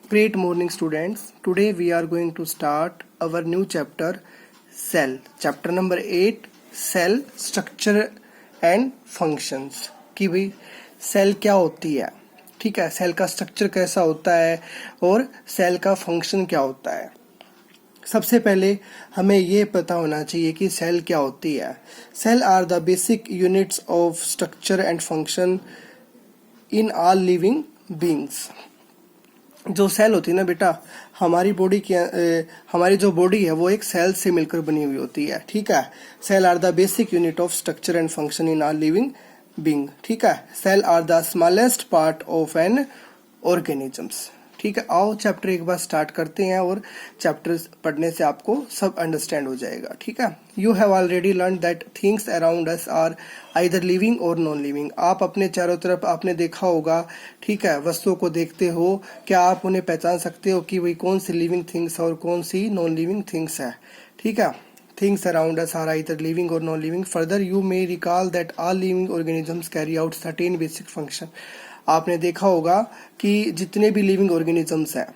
Great morning, students. Today we are going to start our new chapter, cell. Chapter number 8, cell structure and functions. कि भाई cell क्या होती है, ठीक है, सेल का स्ट्रक्चर कैसा होता है और सेल का फंक्शन क्या होता है। सबसे पहले हमें ये पता होना चाहिए कि सेल क्या होती है। Cell are the basic units of structure and function in all living beings. जो सेल होती है ना बेटा, हमारी बॉडी की हमारी जो बॉडी है वो एक सेल से मिलकर बनी हुई होती है, ठीक है। Cell are the basic unit of structure and function in are living being, ठीक है। Cell are the smallest part of an organisms, ठीक है। आओ चैप्टर एक बार स्टार्ट करते हैं और चैप्टर पढ़ने से आपको सब अंडरस्टैंड हो जाएगा, ठीक है। You have already learn that things around us are either living और नॉन लिविंग। आप अपने चारों तरफ आपने देखा होगा, ठीक है, वस्तुओं को देखते हो, क्या आप उन्हें पहचान सकते हो कि वही कौन सी लिविंग थिंग्स और कौन सी नॉन लिविंग थिंग्स है, ठीक है। Things around us are either living और non living. Further you may recall that all living organisms carry out certain basic function. आपने देखा होगा कि जितने भी लिविंग ऑर्गेनिजम्स हैं,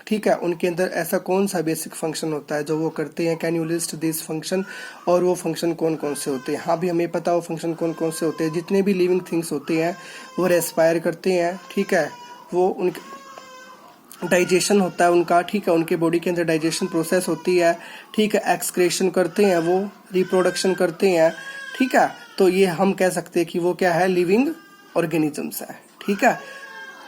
ठीक है, उनके अंदर ऐसा कौन सा बेसिक फंक्शन होता है जो वो करते हैं। Can you list this function, और वो फंक्शन कौन कौन से होते हैं। हाँ भी हमें पता वो फंक्शन कौन कौन से होते हैं। जितने भी लिविंग थिंग्स होते हैं वो रेस्पायर करते हैं, ठीक है, वो उनके डाइजेशन होता है उनका, ठीक है, उनके बॉडी के अंदर डाइजेशन प्रोसेस होती है, ठीक है, एक्सक्रेशन करते हैं, वो रिप्रोडक्शन करते हैं, ठीक है। तो ये हम कह सकते हैं कि वो क्या है, लिविंग ऑर्गेनिजम्स है, ठीक है।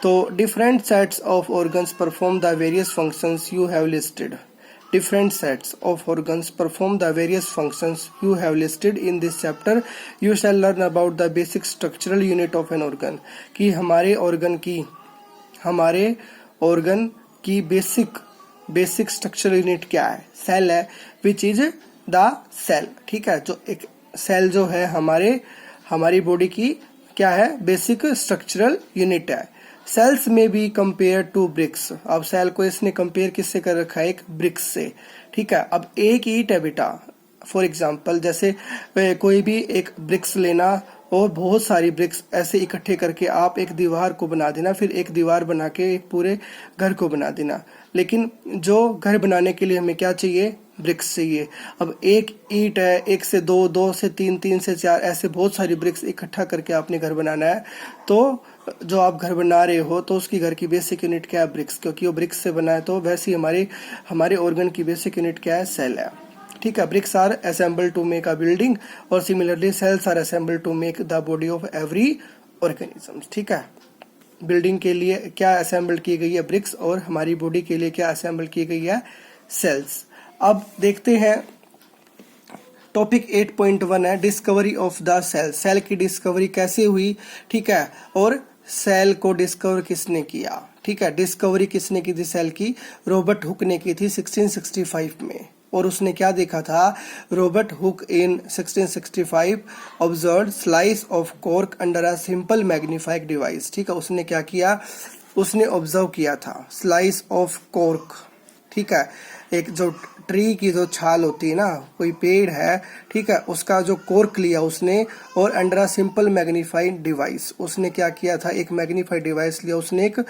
तो different sets of organs perform the various functions you have listed. Different sets of organs perform the various functions you have listed in this chapter. You shall learn about the basic structural unit of an organ. कि हमारे organ की basic structural unit क्या है, cell है, which is the cell, ठीक है। जो एक सेल जो है हमारी बॉडी की क्या है, बेसिक स्ट्रक्चरल यूनिट है। सेल्स में बी कंपेयर टू ब्रिक्स। अब सेल को इसने कंपेयर किससे कर रखा है, एक ब्रिक्स से, ठीक है। अब एक ईंट है बेटा, फॉर एग्जांपल जैसे कोई भी एक ब्रिक्स लेना और बहुत सारी ब्रिक्स ऐसे इकट्ठे करके आप एक दीवार को बना देना, फिर एक दीवार बना के एक पूरे घर को बना देना। लेकिन जो घर बनाने के लिए हमें क्या चाहिए, ब्रिक्स चाहिए। अब एक ईंट है, एक से दो, दो से तीन, तीन से चार, ऐसे बहुत सारी ब्रिक्स इकट्ठा करके आपने घर बनाना है। तो जो आप घर बना रहे हो तो उसकी घर की बेसिक यूनिट क्या है, ब्रिक्स, क्योंकि वो ब्रिक्स से बना है। तो वैसे ही हमारे ऑर्गन की बेसिक यूनिट क्या है, सेल है, ठीक है। Bricks are assemble to make a building और similarly cells are assemble to make the body of every organism, ठीक है। बिल्डिंग के लिए क्या असेंबल की गई है, ब्रिक्स, और हमारी बॉडी के लिए क्या असेंबल की गई है, सेल्स। अब देखते हैं टॉपिक 8.1 है discovery of the cell. Cell की डिस्कवरी कैसे हुई, ठीक है, और सेल को डिस्कवर किसने किया, ठीक है। डिस्कवरी किसने की थी सेल की, रॉबर्ट हुक ने की थी 1665 में। और उसने क्या देखा था, Robert Hooke in 1665 observe slice of cork under a simple magnifying device, ठीक है। उसने क्या किया, उसने ऑब्जर्व किया था स्लाइस ऑफ कॉर्क, ठीक है। एक जो ट्री की जो छाल होती है ना, कोई पेड़ है, ठीक है, उसका जो कॉर्क लिया उसने, और under a simple magnifying device उसने क्या किया था, एक मैग्नीफाइड डिवाइस लिया उसने। एक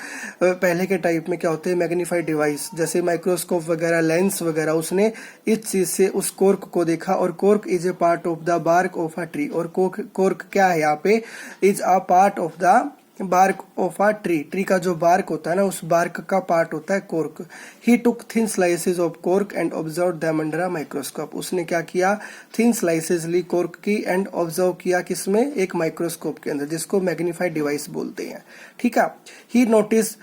पहले के टाइप में क्या होते हैं मैग्नीफाइड डिवाइस, जैसे माइक्रोस्कोप वगैरह, लेंस वगैरह, उसने इस चीज से उस कॉर्क को देखा। और cork is a part of the bark of a tree, और कॉर्क क्या है यहाँ पे, is a part of the bark of a tree. Tree का जो बार्क होता है ना, उस बार्क का पार्ट होता है cork. He took thin slices of cork and observe them under a microscope. उसने क्या किया, थिन स्लाइसेस ली कॉर्क की एंड ऑब्जर्व किया किसमें, एक माइक्रोस्कोप के अंदर, जिसको मैग्नीफाइड डिवाइस बोलते हैं, ठीक है। ही नोटिस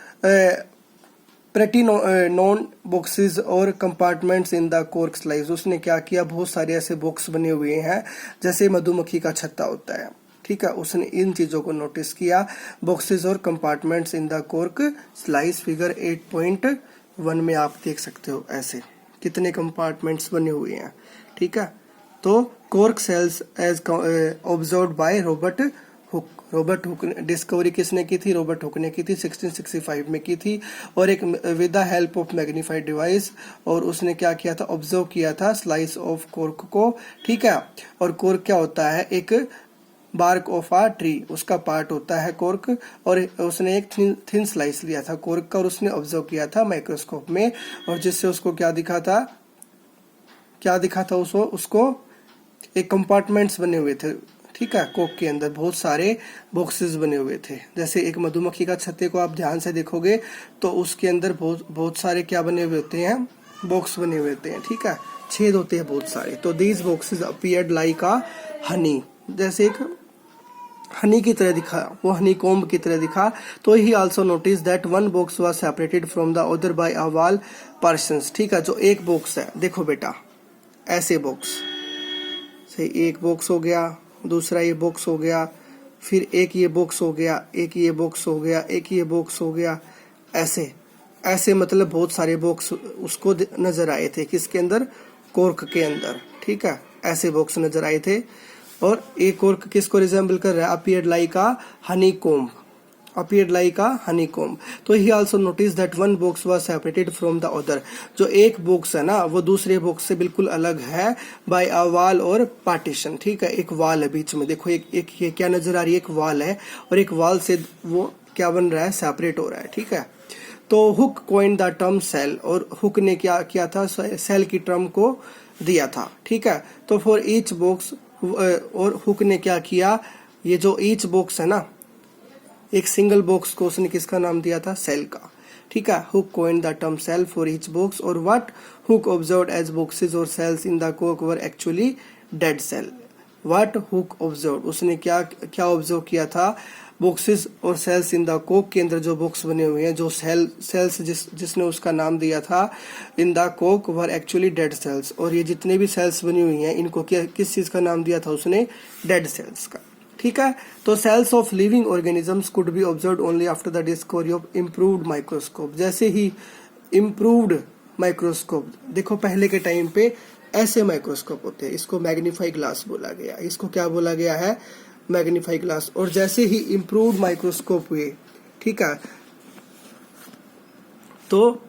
प्रेटी नॉन बॉक्सेस और compartments in the cork slice. उसने क्या किया, बहुत सारे ऐसे बॉक्स बने हुए हैं जैसे मधुमक्खी का छत्ता होता है, ठीक है। उसने इन चीजों को नोटिस किया, बॉक्सेस और compartments in the cork slice. Figure 8.1 में आप देख सकते हो ऐसे कितने कंपार्टमेंट्स बने हुए हैं, ठीक है। तो cork cells as observed by Robert Hooke. Robert Hooke discovery किसने की थी, रॉबर्ट हुक ने की थी, 1665 में की थी, और एक with the help of magnified device. और उसने क्या किया था, ऑब्जर्व किया था स्लाइस ऑफ कॉर्क को, ठीक है। और कॉर्क क्या होता है, एक बार्क ऑफ आ ट्री, उसका पार्ट होता है कोर्क, और उसने एक थिन स्लाइस लिया था कोर्क का और उसने ऑब्जर्व किया था माइक्रोस्कोप में, और जिससे उसको क्या दिखा था, उसको एक कंपार्टमेंट्स बने हुए थे, ठीक है। कोक के अंदर बहुत सारे बॉक्सेस बने हुए थे, जैसे एक मधुमक्खी का छत्ते को आप ध्यान से देखोगे तो उसके अंदर बहुत सारे क्या बने हुए होते हैं, बॉक्स बने हुए होते हैं, ठीक है, छेद होते हैं बहुत सारे। तो दीज बॉक्सेस अपीयर्ड लाइक अ हनी, जैसे एक हनी की तरह दिखा, वो हनी कॉम्ब की तरह दिखा। तो ही also notice that one box was separated from the other by a wall partitions, ठीक है। जो एक बॉक्स है, देखो बेटा, ऐसे बॉक्स से एक बॉक्स हो गया, दूसरा ये बॉक्स हो गया, फिर एक ये बॉक्स हो गया, एक ये बॉक्स हो गया, एक ये बॉक्स हो गया, ऐसे ऐसे मतलब बहुत सारे बॉक्स उसको नजर आए थे, किसके अंदर, कोर्क के अंदर, ठीक है, ऐसे बॉक्स नजर आए थे। और एक कोर्क किसको रिजेंबल कर रहा है, appeared like a Honey comb, appeared like a honeycomb। तो he also noticed that one box was separated from the other, जो एक बॉक्स है ना वो दूसरे बॉक्स से बिल्कुल अलग है by a wall और partition, ठीक है, एक वॉल है बीच में, देखो एक ये क्या नजर आ रही है, एक वॉल है और एक वॉल से वो क्या बन रहा है, सेपरेट हो रहा है, ठीक है। तो Hooke coined the term cell, और हुक ने क्या किया था, सेल की टर्म को दिया था, ठीक है। तो फॉर ईच बॉक्स, और हुक ने क्या किया, ये जो ईच बॉक्स है ना, एक सिंगल बॉक्स को उसने किसका नाम दिया था, सेल का, ठीक है। Hooke coined the term cell for each box, और what Hooke observed as boxes और सेल्स इन द कोक were actually dead cell. What Hooke observed, उसने क्या क्या ऑब्जर्व किया था, बॉक्सेस और सेल्स इन द कोक के अंदर जो बॉक्स बने हुए हैं, जो सेल्स जिसने उसका नाम दिया था इन द कोक वर एक्चुअली डेड सेल्स, और ये जितने भी सेल्स बनी हुई हैं इनको किस चीज का नाम दिया था उसने, डेड सेल्स का, ठीक है। तो cells of living organisms could be observed only after the discovery of improved microscope. जैसे ही इम्प्रूव्ड माइक्रोस्कोप, देखो पहले के टाइम पे ऐसे माइक्रोस्कोप होते हैं, इसको मैग्नीफाई ग्लास बोला गया, इसको क्या बोला गया है, मैग्नीफाई ग्लास। और जैसे ही इम्प्रूव्ड माइक्रोस्कोप हुए, ठीक है, तो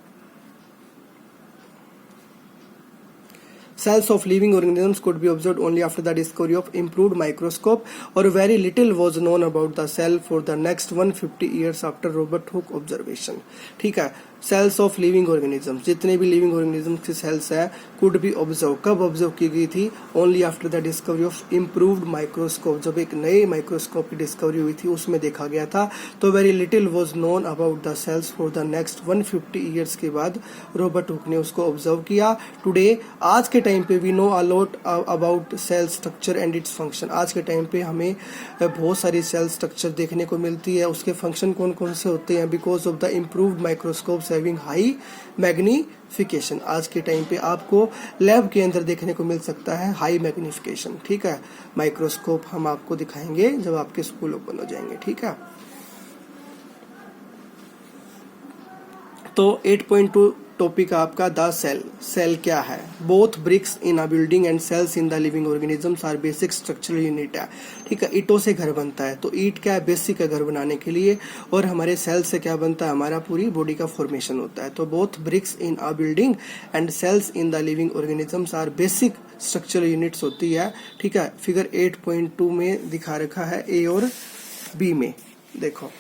cells of living organisms could be observed only after the discovery of improved microscope, or very little was known about the cell for the next 150 years after Robert Hooke observation, ठीक है। Sales of living organisms, जितने भी living organisms की sales है, could be observe, कब observe की गई थी, only after the discovery of improved microscope, जब एक नए माइक्रोस्कोप की डिस्कवरी हुई थी उसमें देखा गया था। तो very little was known about the cells for the next 150 years के बाद रॉबर्ट हुक ने उसको ऑब्जर्व किया। टुडे, आज के टाइम पे we know a lot about cell structure and its function. आज के टाइम पे हमें बहुत सारी सेल स्ट्रक्चर देखने को मिलती है, उसके फंक्शन कौन कौन से होते हैं, because of the improved microscope having high magnification. आज के टाइम पे आपको लैब के अंदर देखने को मिल सकता है हाई मैग्निफिकेशन, ठीक है। माइक्रोस्कोप हम आपको दिखाएंगे जब आपके स्कूल ओपन हो जाएंगे, ठीक है। तो 8.2 टॉपिक आपका द सेल। सेल क्या है, both bricks in a building and cells in the living organisms are basic structural unit है, ठीक है। ईंटों से घर बनता है, तो ईंट क्या है, बेसिक है घर बनाने के लिए, और हमारे सेल से क्या बनता है, हमारा पूरी बॉडी का फॉर्मेशन होता है। तो both bricks in a building and cells in the living organisms are basic structural units होती है, ठीक है। फिगर 8.2 में दिखा रखा है ए और बी में, देखो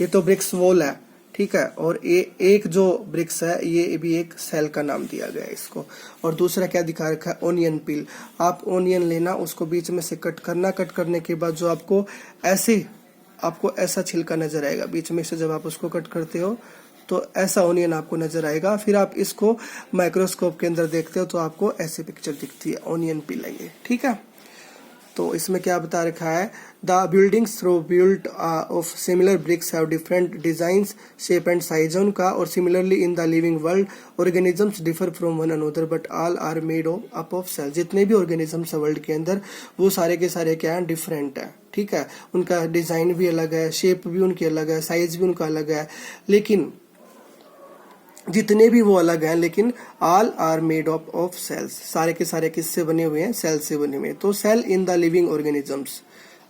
ये तो ब्रिक्स वॉल है, ठीक है, और ये एक जो ब्रिक्स है ये भी एक सेल का नाम दिया गया है इसको। और दूसरा क्या दिखा रखा है, ओनियन पील। आप ओनियन लेना, उसको बीच में से कट करना, कट करने के बाद जो आपको ऐसा छिलका नजर आएगा बीच में से, जब आप उसको कट करते हो तो ऐसा ओनियन आपको नजर आएगा। फिर आप इसको माइक्रोस्कोप के अंदर देखते हो तो आपको ऐसी पिक्चर दिखती है, ओनियन पील है ये, ठीक है। तो इसमें क्या बता रखा है, the buildings though built of similar bricks have different designs, shape and size उनका, और similarly in the living world organisms differ from one another but all are made up of cell. जितने भी ऑर्गेनिजम्स है world के अंदर वो सारे के सारे क्या है, डिफरेंट है, ठीक है। उनका डिजाइन भी अलग है, शेप भी उनकी अलग है, साइज भी उनका अलग है, लेकिन जितने भी वो अलग हैं, लेकिन all are made up of cells. सारे के सारे किससे बने हुए हैं, सेल से बने हुए हैं। तो cell in the living organisms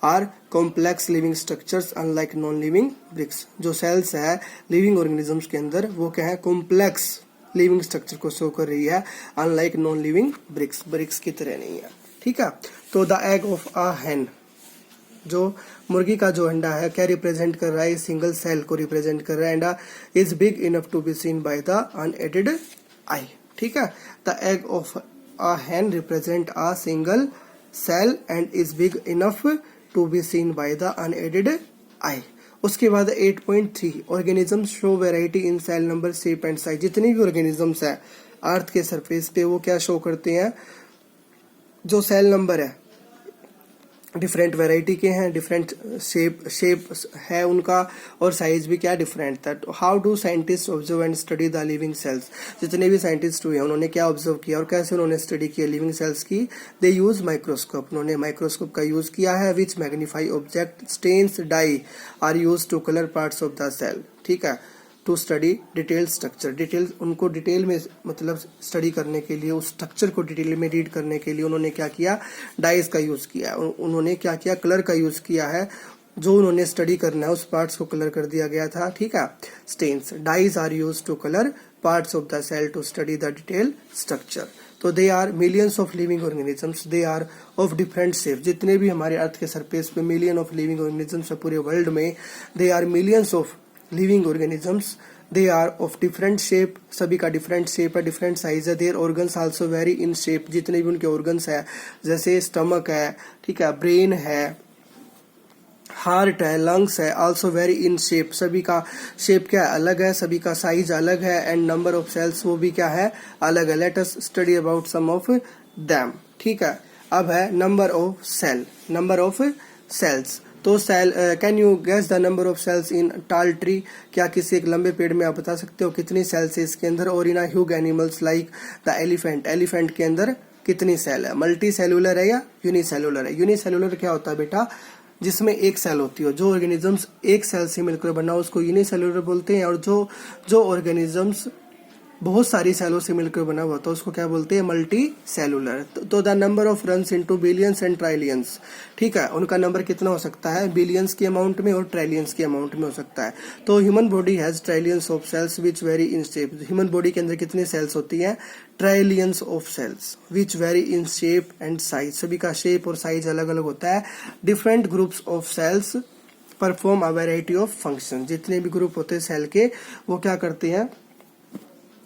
are complex living structures unlike non living bricks. जो सेल्स है लिविंग ऑर्गेनिजम्स के अंदर वो क्या है, कॉम्प्लेक्स लिविंग स्ट्रक्चर को शो कर रही है, unlike non living bricks, bricks की तरह नहीं है, ठीक है। तो the egg of a hen, जो मुर्गी का जो अंडा है क्या रिप्रेजेंट कर रहा है, सिंगल सेल को रिप्रेजेंट कर रहा है। अंडा is big enough to be seen by the unaided eye, ठीक है। The egg of a hen represent a single cell and is big enough to be seen by the unaided eye. उसके बाद 8.3 organism show variety in cell number, shape and size. जितने भी organisms है अर्थ के surface पे वो क्या show करते हैं, जो सेल नंबर है डिफरेंट वैरायटी के हैं, डिफरेंट शेप है उनका, और साइज भी क्या डिफरेंट था। How do scientist observe and study the living cells. जितने भी साइंटिस्ट हुए उन्होंने क्या ऑब्जर्व किया और कैसे उन्होंने स्टडी किया लिविंग सेल्स की। दे यूज माइक्रोस्कोप, उन्होंने माइक्रोस्कोप का यूज किया है। Which magnify object stains dye are use to colour parts of the cell, ठीक है। To study detail structure, detail उनको डिटेल में मतलब स्टडी करने के लिए, उस स्ट्रक्चर को डिटेल में रीड करने के लिए उन्होंने क्या किया, डाइज का यूज किया। उन्होंने क्या किया, कलर का यूज किया है। जो उन्होंने स्टडी करना है उस पार्ट्स को कलर कर दिया गया था, ठीक है। Stains, dyes are use to colour parts of the cell to study the detail structure. तो they are millions of living organisms, they are of different shape. जितने भी हमारे अर्थ के सरफेस पे मिलियन ऑफ लिविंग ऑर्गेनिजम्स है पूरे world में, they are millions of living organisms, they are of different shape, सभी का डिफरेंट शेप है, डिफरेंट साइज है। Their organs also vary in shape, जितने भी उनके ऑर्गन्स है, जैसे स्टमक है, ठीक है, ब्रेन है, हार्ट है, लंग्स है, आल्सो वेरी इन शेप, सभी का शेप क्या है, अलग है, सभी का साइज अलग है। एंड नंबर ऑफ सेल्स वो भी क्या है, अलग है। Let us study about some of them, ठीक है। अब है number of cell, number of cells. तो cell, can you guess the number of cells in tall tree. क्या किसी एक लंबे पेड़ में आप बता सकते हो कितनी सेल्स है इसके अंदर। और in huge animals like the elephant, elephant के अंदर कितनी सेल है। मल्टी सेलुलर है या यूनिसेलुलर है। यूनिसेलुलर क्या होता है बेटा, जिसमें एक सेल होती हो। जो ऑर्गेनिजम्स एक सेल से मिलकर बना उसको यूनिसेलुलर बोलते हैं, और जो ऑर्गेनिजम्स बहुत सारी सेलों से मिलकर बना हुआ था उसको क्या बोलते हैं, मल्टी सेलुलर। तो the number of runs into billions and trillions, ठीक है, उनका नंबर कितना हो सकता है, बिलियंस के अमाउंट में और ट्राइलियंस के अमाउंट में हो सकता है। तो human body has trillions of cells which vary in shape. Human body के अंदर कितनी सेल्स होती हैं, trillions of cells which vary in shape and size, सभी का शेप और साइज अलग अलग होता है। Different groups of cells perform a variety of function. जितने भी ग्रुप होते हैं सेल के वो क्या करते हैं,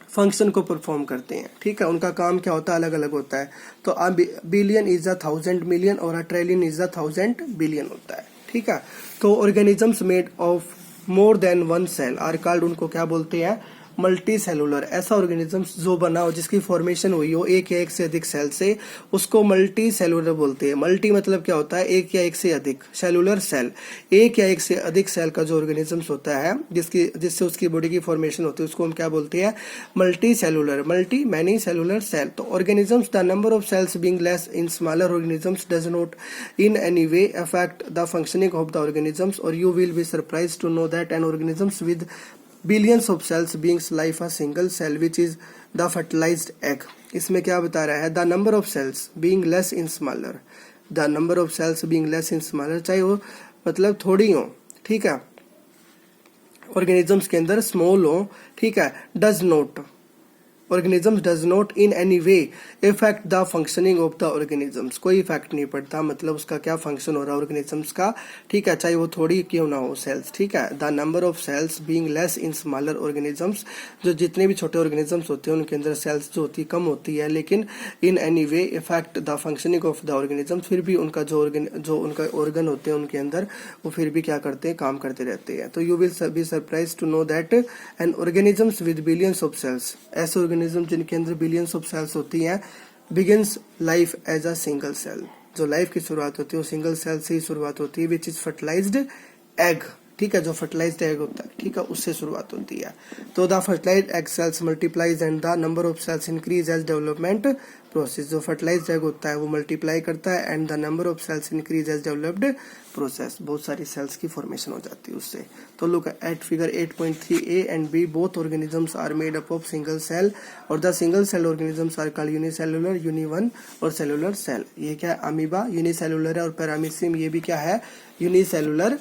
फंक्शन को परफॉर्म करते हैं, ठीक है, उनका काम क्या होता है, अलग अलग होता है। तो a billion is a 1000 million और a trillion is a 1000 billion होता है, ठीक है। तो organisms made of more than one cell are called, उनको क्या बोलते हैं, मल्टी सेलुलर। ऐसा ऑर्गेनिजम्स जो बना हो, जिसकी फॉर्मेशन हुई हो एक या एक से अधिक सेल से, उसको मल्टी सेलुलर बोलते हैं। मल्टी मतलब क्या होता है, एक या एक से अधिक, सेलुलर सेल, एक या एक से अधिक सेल का जो ऑर्गेनिजम्स होता है जिससे उसकी बॉडी की फॉर्मेशन होती है उसको हम क्या बोलते हैं, multicellular, multi many cellular cell. तो organisms, the number of cells being less in smaller organisms does not in any way affect the functioning of the organisms, और you will be surprised to know that an organisms with billions of cells being life a single cell which is the fertilized egg। इसमें क्या बता रहा है, the number of cells being less in smaller, the number of cells being less in smaller, चाहे वो मतलब थोड़ी हो, ठीक है, ऑर्गेनिजम्स के अंदर स्मॉल हो, ठीक है, does not, organisms does not in any way affect the functioning of the organisms, कोई इफेक्ट नहीं पड़ता, मतलब उसका क्या फंक्शन हो रहा है ऑर्गेनिजम्स का, ठीक है, चाहे वो थोड़ी क्यों ना हो सेल्स, ठीक है। The number of cells being less in smaller organisms, जो जितने भी छोटे ऑर्गेनिजम्स होते हैं उनके अंदर सेल्स जो होती है कम होती है, लेकिन इन any way effect the functioning of the organisms, फिर भी उनका जो उनका ऑर्गन होते हैं उनके अंदर वो फिर भी क्या करते हैं, काम करते रहते हैं। तो you will be surprise to know that an organisms with billions of cells, ऐसे ऑर्गेनिज्म जिनके अंदर बिलियंस ऑफ सेल्स होती हैं, begins life as a single cell, जो लाइफ की शुरुआत होती है वो सिंगल सेल से ही शुरुआत होती है, विच इज फर्टिलाइज्ड एग, ठीक है, जो फर्टिलाइज्ड एग होता है, ठीक है, उससे शुरुआत होती है। तो the fertilised egg cells multiplies and the number of cells increase as development process, जो फर्टिलाइज्ड एग होता है वो मल्टीप्लाई करता है and the number of cells increase as developed process, बहुत सारी सेल्स की फॉर्मेशन हो जाती है उससे। तो look at figure 8.3a and b, both organisms are made up of single cell और the single cell organisms are called unicellular, uni one और सेलुलर सेल। ये क्या है, अमीबा यूनिसेलुलर है और पैरामीसियम ये भी क्या है, यूनिसेलुलर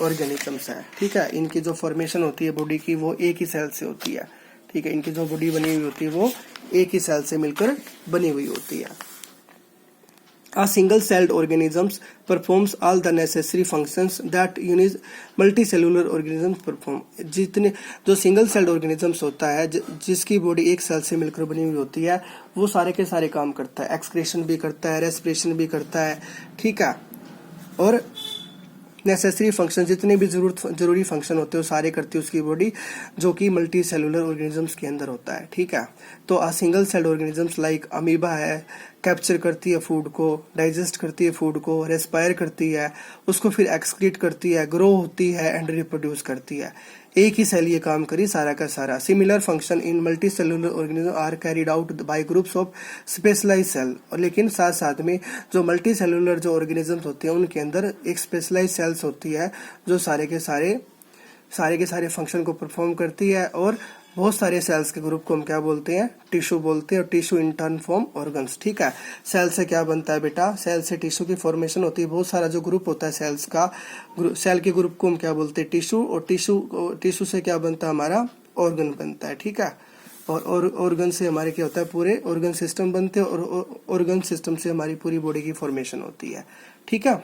ऑर्गेनिजम्स है, ठीक है। इनकी जो फॉर्मेशन होती है बॉडी की वो एक ही सेल से होती है, ठीक है, इनकी जो बॉडी बनी हुई होती है वो एक ही सेल से मिलकर बनी हुई होती है। A single celled organisms performs all the necessary functions that multicellular organisms perform. जितने जो सिंगल सेल्ड ऑर्गेनिजम्स होता है जिसकी बॉडी एक सेल से मिलकर बनी हुई होती है वो सारे के सारे काम करता है, एक्सक्रीशन भी करता है, रेस्पिरेशन भी करता है, ठीक है, और नेसेसरी फंक्शन जितने भी जरूरी फंक्शन होते हैं वो सारे करती है उसकी बॉडी, जो कि मल्टी सेलुलर ऑर्गेनिजम्स के अंदर होता है, ठीक है। तो a single celled organisms like amoeba है, कैप्चर करती है फूड को, डाइजेस्ट करती है फूड को, रेस्पायर करती है, उसको फिर एक्सक्रीट करती है, ग्रो होती है एंड रिप्रोड्यूस करती है। एक ही सेल ये काम करी सारा का सारा। Similar function in multicellular organism are carried out by groups of specialise cell, और लेकिन साथ साथ में जो मल्टी सेलुलर जो ऑर्गेनिजम्स होते हैं उनके अंदर एक स्पेशलाइज सेल्स होती है जो सारे के सारे फंक्शन को परफॉर्म करती है, और बहुत सारे सेल्स के ग्रुप को हम क्या बोलते हैं, टिश्यू बोलते हैं, और tissue in turn form organs, ठीक है। सेल से क्या बनता है बेटा, सेल से टिश्यू की फॉर्मेशन होती है, बहुत सारा जो ग्रुप होता है सेल्स का, सेल के ग्रुप को हम क्या बोलते हैं, टिश्यू, और टिश्यू से क्या बनता है हमारा, ऑर्गन बनता है, ठीक है। और ऑर्गन से हमारे क्या होता है, पूरे ऑर्गन सिस्टम बनते हैं, और ऑर्गन सिस्टम से हमारी पूरी बॉडी की फॉर्मेशन होती है, ठीक है।